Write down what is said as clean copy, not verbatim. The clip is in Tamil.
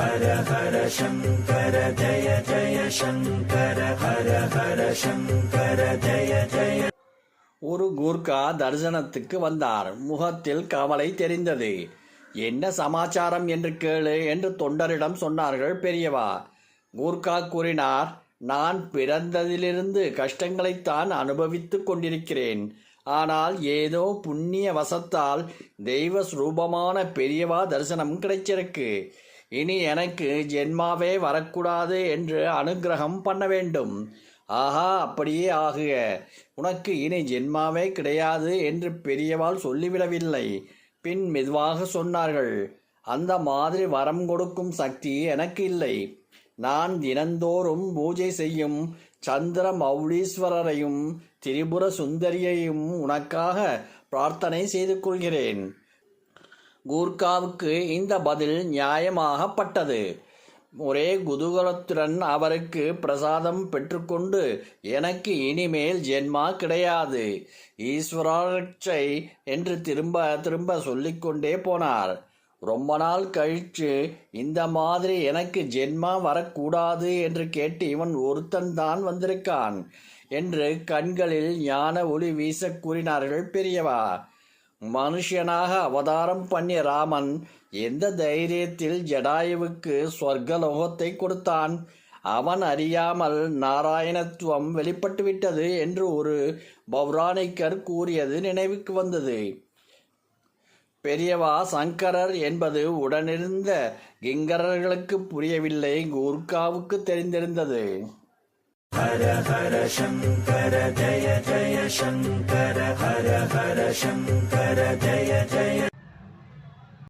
ஹர ஹர சங்கர ஜய ஜய சங்கர ஹர ஹர சங்கர ஜய ஜய. ஒரு கூர்க்கா தரிசனத்துக்கு வந்தார். முகத்தில் கவலை தெரிந்தது. என்ன சமாச்சாரம் என்று கேளு என்று தொண்டரிடம் சொன்னார்கள் பெரியவா. கூர்க்கா கூறினார், நான் பிறந்ததிலிருந்து கஷ்டங்களைத்தான் அனுபவித்துக் கொண்டிருக்கிறேன். ஆனால் ஏதோ புண்ணிய வசத்தால் தெய்வ ஸ்வரூபமான பெரியவா தரிசனம் கிடைச்சிருக்கு. இனி எனக்கு ஜென்மாவே வரக்கூடாது என்று அனுக்கிரகம் பண்ண வேண்டும். ஆஹா, அப்படியே ஆகுக. உனக்கு இனி ஜென்மாவே கிடையாது என்று பெரியவாள் சொல்லிவிடவில்லை. பின் மெதுவாக சொன்னார்கள், அந்த மாதிரி வரம் கொடுக்கும் சக்தி எனக்கு இல்லை. நான் தினந்தோறும் பூஜை செய்யும் சந்திர மௌலீஸ்வரரையும் திரிபுர சுந்தரியையும் உனக்காக பிரார்த்தனை செய்து கொள்கிறேன். கூர்க்காவுக்கு இந்த பதில் நியாயமாகப்பட்டது. ஒரே குதூகலத்துடன் அவருக்கு பிரசாதம் பெற்றுக்கொண்டு, எனக்கு இனிமேல் ஜென்மா கிடையாது, ஈஸ்வராட்சை என்று திரும்ப திரும்ப சொல்லிக்கொண்டே போனார். ரொம்ப நாள் கழித்து இந்த மாதிரி எனக்கு ஜென்மா வரக்கூடாது என்று கேட்டு இவன் ஒருத்தன்தான் வந்திருக்கான் என்று கண்களில் ஞான ஒளி வீச கூறினார்கள் பெரியவா. மனுஷனாக அவதாரம் பண்ணிய ராமன் எந்த தைரியத்தில் ஜடாயுவுக்கு ஸ்வர்கலோகத்தை கொடுத்தான்? அவன் அறியாமல் நாராயணத்துவம் வெளிப்பட்டுவிட்டது என்று ஒரு பௌராணிக்கர் கூறியது நினைவுக்கு வந்தது. பெரியவா சங்கரர் என்பது உடனிருந்த கிங்கரர்களுக்கு புரியவில்லை, கூர்க்காவுக்கு தெரிந்திருந்தது. ஹர ஹர சங்கர ஜய ஜய சங்கர ஹர ஹர சங்கர ஜய ஜய